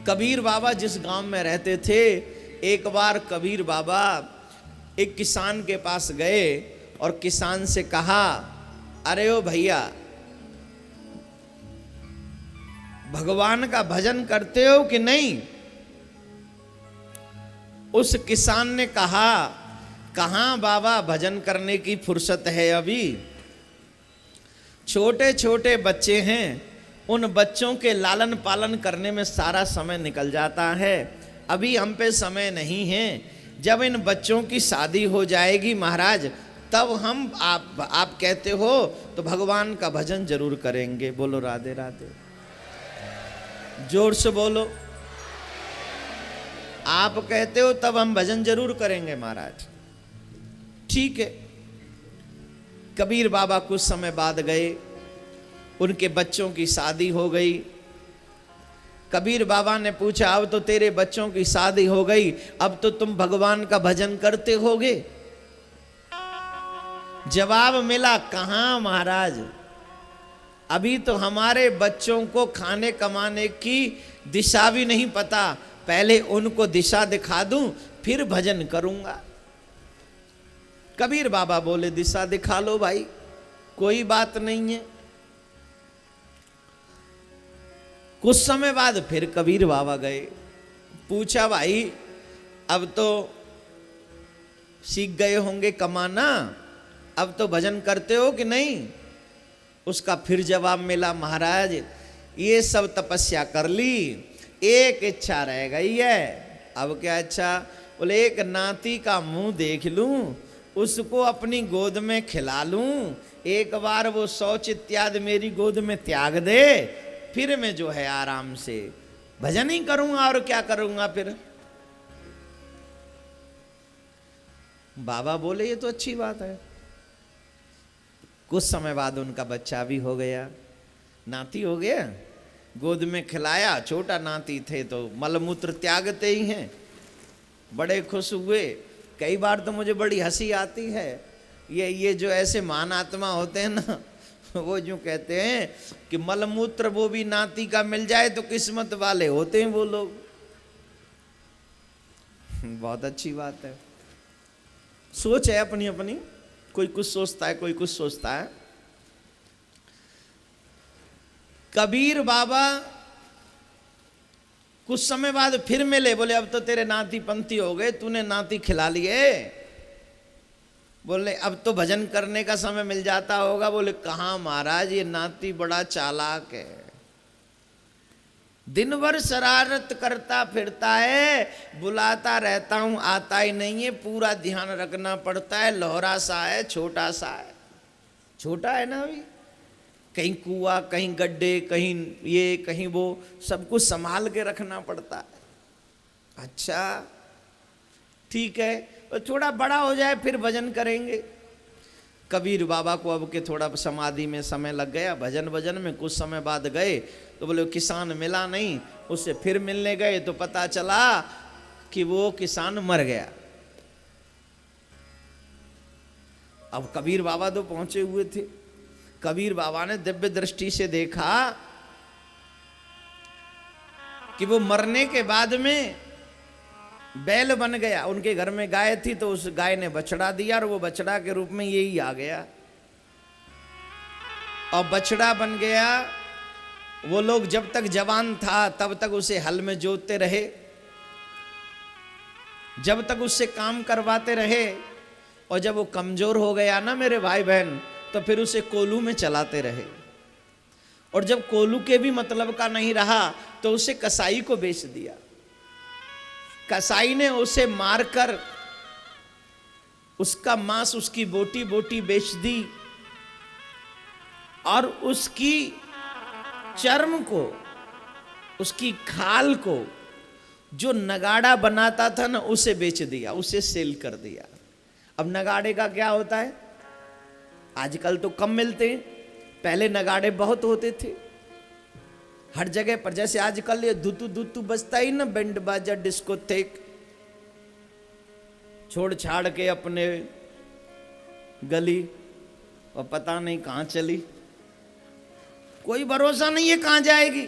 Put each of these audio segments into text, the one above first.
कबीर बाबा जिस गांव में रहते थे, एक बार कबीर बाबा एक किसान के पास गए और किसान से कहा, अरे ओ भैया, भगवान का भजन करते हो कि नहीं? उस किसान ने कहा, कहां बाबा, भजन करने की फुर्सत है अभी, छोटे छोटे बच्चे हैं, उन बच्चों के लालन पालन करने में सारा समय निकल जाता है, अभी हम पे समय नहीं है। जब इन बच्चों की शादी हो जाएगी महाराज, तब हम आप कहते हो तो भगवान का भजन जरूर करेंगे। बोलो राधे राधे, जोर से बोलो। आप कहते हो तब हम भजन जरूर करेंगे महाराज। ठीक है। कबीर बाबा कुछ समय बाद गए, उनके बच्चों की शादी हो गई। कबीर बाबा ने पूछा, अब तो तेरे बच्चों की शादी हो गई, अब तो तुम भगवान का भजन करते होगे? जवाब मिला, कहां महाराज, अभी तो हमारे बच्चों को खाने कमाने की दिशा भी नहीं पता, पहले उनको दिशा दिखा दूं फिर भजन करूंगा। कबीर बाबा बोले, दिशा दिखा लो भाई, कोई बात नहीं है। कुछ समय बाद फिर कबीर बाबा गए, पूछा, भाई अब तो सीख गए होंगे कमाना, अब तो भजन करते हो कि नहीं? उसका फिर जवाब मिला, महाराज ये सब तपस्या कर ली, एक इच्छा रह गई है। अब क्या इच्छा? बोले, एक नाती का मुंह देख लूं, उसको अपनी गोद में खिला लूं, एक बार वो शौच इत्यादि मेरी गोद में त्याग दे, फिर मैं जो है आराम से भजन ही करूंगा, और क्या करूंगा फिर। बाबा बोले, ये तो अच्छी बात है। कुछ समय बाद उनका बच्चा भी हो गया, नाती हो गया, गोद में खिलाया। छोटा नाती थे तो मलमूत्र त्यागते ही हैं, बड़े खुश हुए। कई बार तो मुझे बड़ी हंसी आती है, ये जो ऐसे महान आत्मा होते हैं ना, वो जो कहते हैं कि मलमूत्र वो भी नाती का मिल जाए तो किस्मत वाले होते हैं वो लोग। बहुत अच्छी बात है। सोच है अपनी अपनी, कोई कुछ सोचता है, कोई कुछ सोचता है। कबीर बाबा कुछ समय बाद फिर मिले, बोले, अब तो तेरे नाती पंथी हो गए, तूने नाती खिला लिए, बोले अब तो भजन करने का समय मिल जाता होगा। बोले, कहां महाराज, ये नाती बड़ा चालाक है, दिन भर शरारत करता फिरता है, बुलाता रहता हूं आता ही नहीं है, पूरा ध्यान रखना पड़ता है, लोहरा सा है, छोटा सा है, छोटा है ना अभी, कहीं कुआं, कहीं गड्ढे, कहीं ये कहीं वो, सब कुछ संभाल के रखना पड़ता है। अच्छा ठीक है, तो थोड़ा बड़ा हो जाए फिर भजन करेंगे। कबीर बाबा को अब के थोड़ा समाधि में समय लग गया, भजन में कुछ समय बाद गए तो बोले, किसान मिला नहीं, उससे फिर मिलने गए तो पता चला कि वो किसान मर गया। अब कबीर बाबा तो पहुंचे हुए थे, कबीर बाबा ने दिव्य दृष्टि से देखा कि वो मरने के बाद में बैल बन गया। उनके घर में गाय थी तो उस गाय ने बछड़ा दिया, और वो बछड़ा के रूप में यही आ गया, और बछड़ा बन गया। वो लोग जब तक जवान था तब तक उसे हल में जोतते रहे, जब तक उससे काम करवाते रहे, और जब वो कमजोर हो गया ना मेरे भाई बहन, तो फिर उसे कोल्हू में चलाते रहे, और जब कोल्हू के भी मतलब का नहीं रहा तो उसे कसाई को बेच दिया। कसाई ने उसे मारकर उसका मांस, उसकी बोटी बोटी बेच दी, और उसकी चर्म को, उसकी खाल को जो नगाड़ा बनाता था ना, उसे बेच दिया, उसे सेल कर दिया। अब नगाड़े का क्या होता है, आजकल तो कम मिलते हैं, पहले नगाड़े बहुत होते थे हर जगह पर। जैसे आजकल ये धुतु धुतु बजता ही ना, बैंड बाजा डिस्कोथेक, छोड़ छाड़ के अपने गली, और पता नहीं कहां चली, कोई भरोसा नहीं है कहां जाएगी।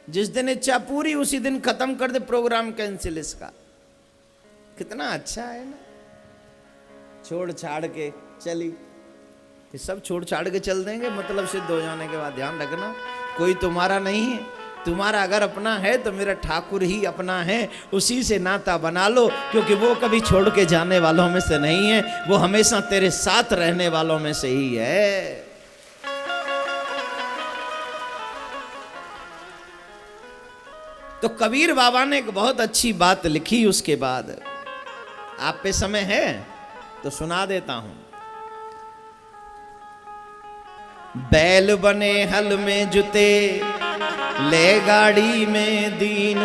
जिस दिन इच्छा पूरी उसी दिन खत्म कर दे, प्रोग्राम कैंसिल इसका। कितना अच्छा है ना, छोड़ छाड़ के चली, ये सब छोड़ छाड़ के चल देंगे मतलब सिद्ध हो जाने के बाद। ध्यान रखना कोई तुम्हारा नहीं है, तुम्हारा अगर अपना है तो मेरा ठाकुर ही अपना है, उसी से नाता बना लो, क्योंकि वो कभी छोड़ के जाने वालों में से नहीं है, वो हमेशा तेरे साथ रहने वालों में से ही है। तो कबीर बाबा ने एक बहुत अच्छी बात लिखी उसके बाद। आप पे समय है तो सुना देता हूं। बैल बने हल में जुते, ले गाड़ी में दीन,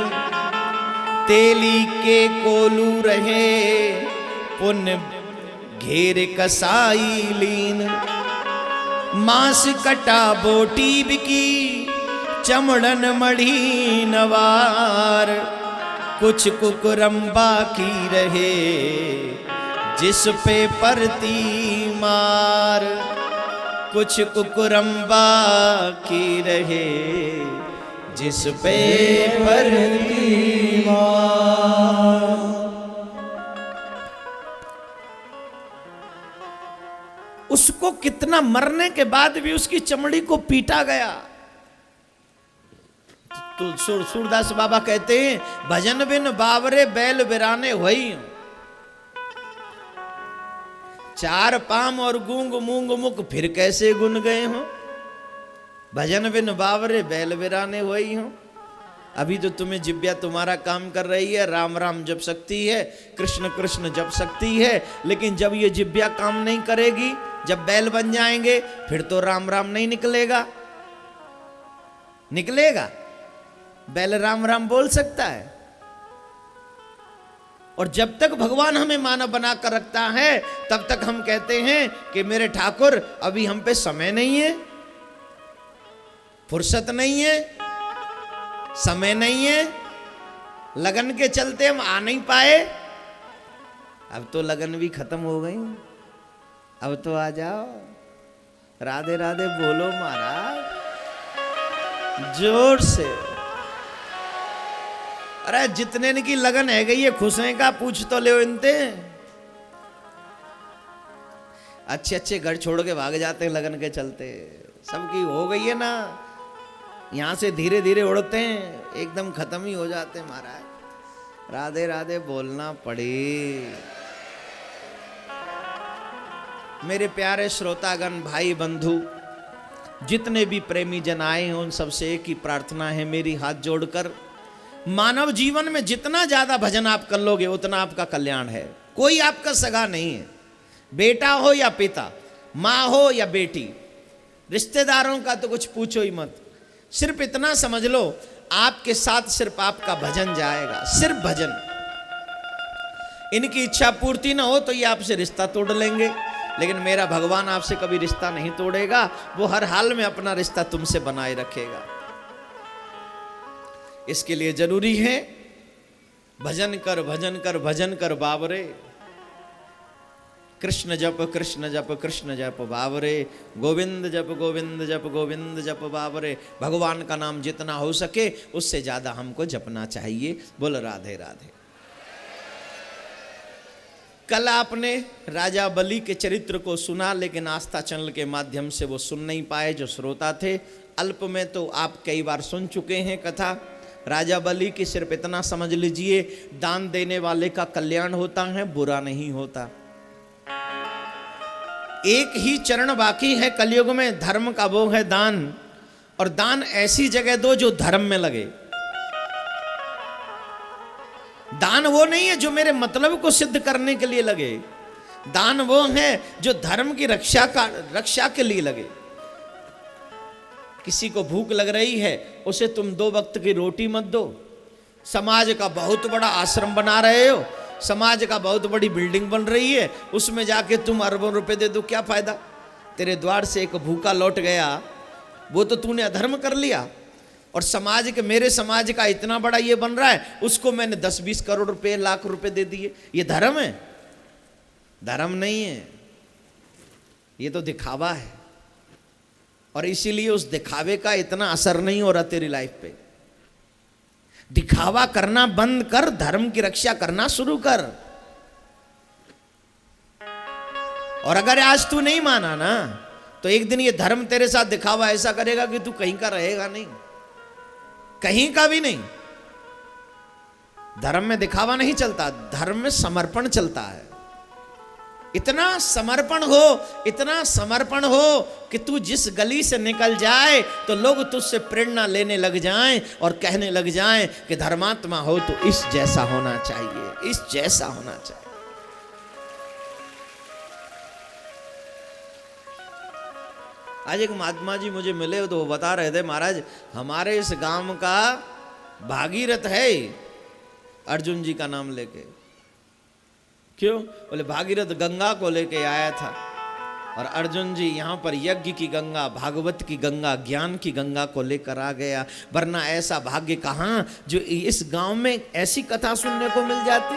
तेली के कोलू रहे, पुण्य घेर कसाई लीन, मांस कटा बोटी बिकी, चमड़न मढ़ी नवार, कुछ कुकुरम्बा की रहे, जिस पे परती मार, कुछ कुकुरम्बा की रहे, जिस पे परती मार। उसको कितना मरने के बाद भी उसकी चमड़ी को पीटा गया। तो सूरदास बाबा कहते हैं, भजन बिन बावरे बैल बिराने हुई, चार पाम और गूंग मूंग मुख फिर कैसे गुन गए हो, भजन बिन बावरे बैल बिराने हुई हो। अभी तो तुम्हें जिब्या तुम्हारा काम कर रही है, राम राम जप सकती है, कृष्ण कृष्ण जप सकती है, लेकिन जब ये जिब्या काम नहीं करेगी, जब बैल बन जाएंगे, फिर तो राम राम नहीं निकलेगा। निकलेगा? बैल राम राम बोल सकता है? और जब तक भगवान हमें मानव बना कर रखता है, तब तक हम कहते हैं कि मेरे ठाकुर अभी हम पे समय नहीं है, फुर्सत नहीं है, समय नहीं है, लगन के चलते हम आ नहीं पाए। अब तो लगन भी खत्म हो गई, अब तो आ जाओ, राधे राधे बोलो महाराज जोर से। अरे जितने की लगन है गई है, खुश हैं का पूछ तो ले इनते। अच्छे अच्छे घर छोड़ के भाग जाते हैं लगन के चलते, सबकी हो गई है ना, यहां से धीरे धीरे उड़ते हैं, एकदम खत्म ही हो जाते हैं महाराज। राधे राधे बोलना पड़े। मेरे प्यारे श्रोतागण, भाई बंधु, जितने भी प्रेमी जन आए हैं, उन सबसे एक ही प्रार्थना है मेरी हाथ जोड़कर, मानव जीवन में जितना ज्यादा भजन आप कर लोगे उतना आपका कल्याण है। कोई आपका सगा नहीं है, बेटा हो या पिता, माँ हो या बेटी, रिश्तेदारों का तो कुछ पूछो ही मत। सिर्फ इतना समझ लो, आपके साथ सिर्फ आपका भजन जाएगा, सिर्फ भजन। इनकी इच्छा पूर्ति ना हो तो ये आपसे रिश्ता तोड़ लेंगे, लेकिन मेरा भगवान आपसे कभी रिश्ता नहीं तोड़ेगा, वो हर हाल में अपना रिश्ता तुमसे बनाए रखेगा। इसके लिए जरूरी है भजन कर भजन कर भजन कर बाबरे, कृष्ण जप कृष्ण जप कृष्ण जप बाबरे, गोविंद जप गोविंद जप गोविंद जप बाबरे। भगवान का नाम जितना हो सके उससे ज्यादा हमको जपना चाहिए। बोल राधे राधे। कल आपने राजा बलि के चरित्र को सुना, लेकिन आस्था चैनल के माध्यम से वो सुन नहीं पाए जो श्रोता थे। अल्प में तो आप कई बार सुन चुके हैं कथा। राजा बलि की सिर्फ इतना समझ लीजिए, दान देने वाले का कल्याण होता है, बुरा नहीं होता। एक ही चरण बाकी है कलयुग में धर्म का, वो है दान। और दान ऐसी जगह दो जो धर्म में लगे। दान वो नहीं है जो मेरे मतलब को सिद्ध करने के लिए लगे, दान वो है जो धर्म की रक्षा के लिए लगे। किसी को भूख लग रही है, उसे तुम 2 वक्त की रोटी मत दो। समाज का बहुत बड़ा आश्रम बना रहे हो, समाज का बहुत बड़ी बिल्डिंग बन रही है, उसमें जाके तुम अरबों रुपए दे दो, क्या फायदा? तेरे द्वार से एक भूखा लौट गया, वो तो तूने अधर्म कर लिया। और समाज के, मेरे समाज का इतना बड़ा ये बन रहा है, उसको मैंने 10-20 करोड़ रुपए, लाख रुपए दे दिए। ये धर्म है? धर्म नहीं है, ये तो दिखावा है। और इसीलिए उस दिखावे का इतना असर नहीं हो रहा तेरी लाइफ पे। दिखावा करना बंद कर, धर्म की रक्षा करना शुरू कर। और अगर आज तू नहीं माना ना, तो एक दिन ये धर्म तेरे साथ दिखावा ऐसा करेगा कि तू कहीं का रहेगा नहीं, कहीं का भी नहीं। धर्म में दिखावा नहीं चलता, धर्म में समर्पण चलता है। इतना समर्पण हो, इतना समर्पण हो कि तू जिस गली से निकल जाए तो लोग तुझसे प्रेरणा लेने लग जाएं और कहने लग जाएं कि धर्मात्मा हो तो इस जैसा होना चाहिए, इस जैसा होना चाहिए। आज एक महात्मा जी मुझे मिले तो वो बता रहे थे, महाराज हमारे इस गांव का भागीरथ है अर्जुन जी का नाम लेके। क्यों? बोले भागीरथ गंगा को लेके आया था और अर्जुन जी यहाँ पर यज्ञ की गंगा, भागवत की गंगा, ज्ञान की गंगा को लेकर आ गया। वरना ऐसा भाग्य कहाँ जो इस गांव में ऐसी कथा सुनने को मिल जाती।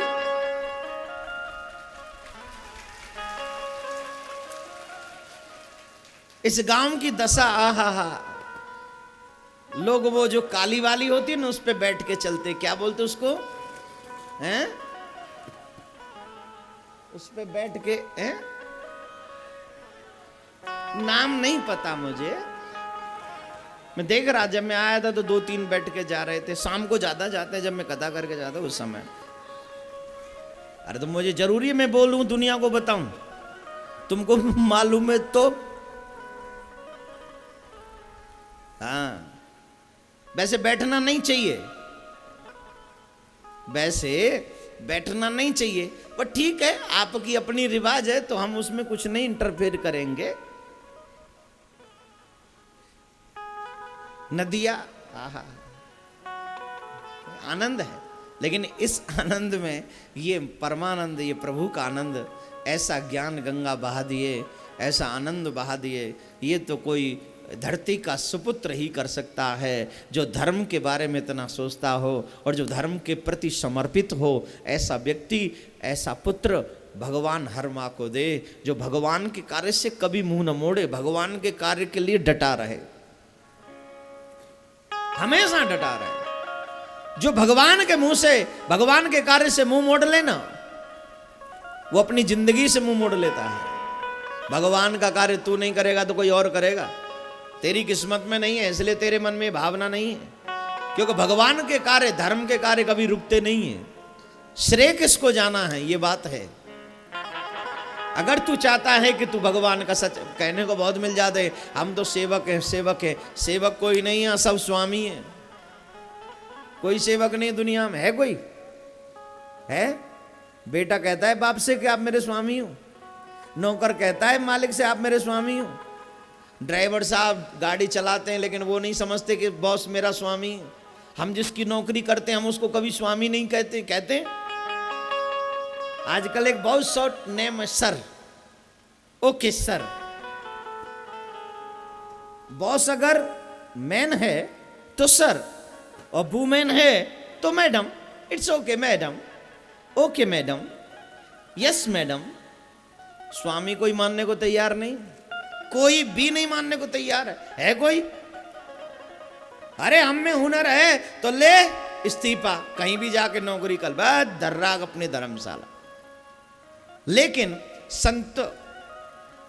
इस गांव की दशा, आहा हा, लोग वो जो काली वाली होती है ना उस पे बैठ के चलते, क्या बोलते उसको हैं, उस पे बैठ के हैं, नाम नहीं पता मुझे। मैं देख रहा जब मैं आया था तो 2-3 बैठ के जा रहे थे। शाम को ज्यादा जाते हैं जब मैं कथा करके जाता उस समय। अरे तो मुझे जरूरी है मैं बोलूं, दुनिया को बताऊं, तुमको मालूम है तो। हाँ, वैसे बैठना नहीं चाहिए, वैसे बैठना नहीं चाहिए, पर ठीक है आपकी अपनी रिवाज है तो हम उसमें कुछ नहीं इंटरफेयर करेंगे। नदिया, आहा, आनंद है, लेकिन इस आनंद में ये परमानंद, ये प्रभु का आनंद, ऐसा ज्ञान गंगा बहा दिए, ऐसा आनंद बहा दिए, ये तो कोई धरती का सुपुत्र ही कर सकता है जो धर्म के बारे में इतना सोचता हो और जो धर्म के प्रति समर्पित हो। ऐसा व्यक्ति, ऐसा पुत्र भगवान हर माँ को दे जो भगवान के कार्य से कभी मुंह न मोड़े, भगवान के कार्य के लिए डटा रहे, हमेशा डटा रहे। जो भगवान के मुंह से, भगवान के कार्य से मुंह मोड़ लेना, वो अपनी जिंदगी से मुंह मोड़ लेता है। भगवान का कार्य तू नहीं करेगा तो कोई और करेगा, तेरी किस्मत में नहीं है, इसलिए तेरे मन में भावना नहीं है। क्योंकि भगवान के कार्य, धर्म के कार्य कभी रुकते नहीं है। श्रेय किसको जाना है, ये बात है। अगर तू चाहता है कि तू भगवान का सच, कहने को बहुत मिल जाते, हम तो सेवक हैं, सेवक है, सेवक कोई नहीं है, सब स्वामी है। कोई सेवक नहीं दुनिया में है, कोई है? बेटा कहता है बाप से कि आप मेरे स्वामी हो, नौकर कहता है मालिक से आप मेरे स्वामी हो, ड्राइवर साहब गाड़ी चलाते हैं लेकिन वो नहीं समझते कि बॉस मेरा स्वामी है। हम जिसकी नौकरी करते हैं हम उसको कभी स्वामी नहीं कहते, कहते हैं आजकल एक बहुत शॉर्ट नेम है सर। Okay sir. बॉस अगर मैन है तो सर, और वुमेन है तो madam. It's okay madam, okay madam, yes madam. स्वामी कोई मानने को तैयार नहीं, कोई भी नहीं मानने को तैयार है कोई? अरे हम में हुनर है तो ले इस्तीफा, कहीं भी जाके नौकरी कर, बस दर्राग अपने धर्मशाला। लेकिन संत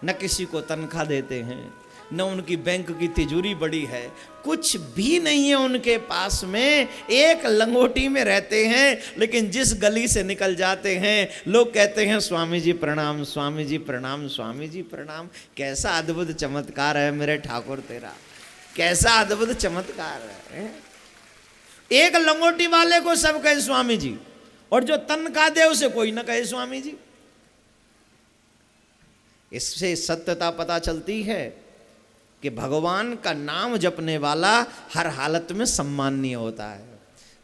न किसी को तनख्वाह देते हैं, न उनकी बैंक की तिजोरी बड़ी है, कुछ भी नहीं है उनके पास में, एक लंगोटी में रहते हैं। लेकिन जिस गली से निकल जाते हैं लोग कहते हैं स्वामी जी प्रणाम, स्वामी जी प्रणाम, स्वामी जी प्रणाम। कैसा अद्भुत चमत्कार है मेरे ठाकुर तेरा, कैसा अद्भुत चमत्कार है। एक लंगोटी वाले को सब कहे स्वामी जी, और जो तनख्वाह दे उसे कोई ना कहे स्वामी जी। इससे सत्यता पता चलती है कि भगवान का नाम जपने वाला हर हालत में सम्माननीय होता है।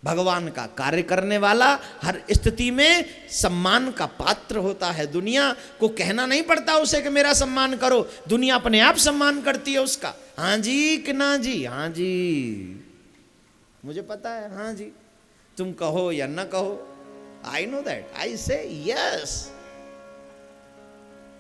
भगवान का कार्य करने वाला हर स्थिति में सम्मान का पात्र होता है। दुनिया को कहना नहीं पड़ता उसे कि मेरा सम्मान करो, दुनिया अपने आप सम्मान करती है उसका। हाँ जी कि ना जी, हाँ जी मुझे पता है, हाँ जी तुम कहो या ना कहो, आई नो दैट, आई से यस।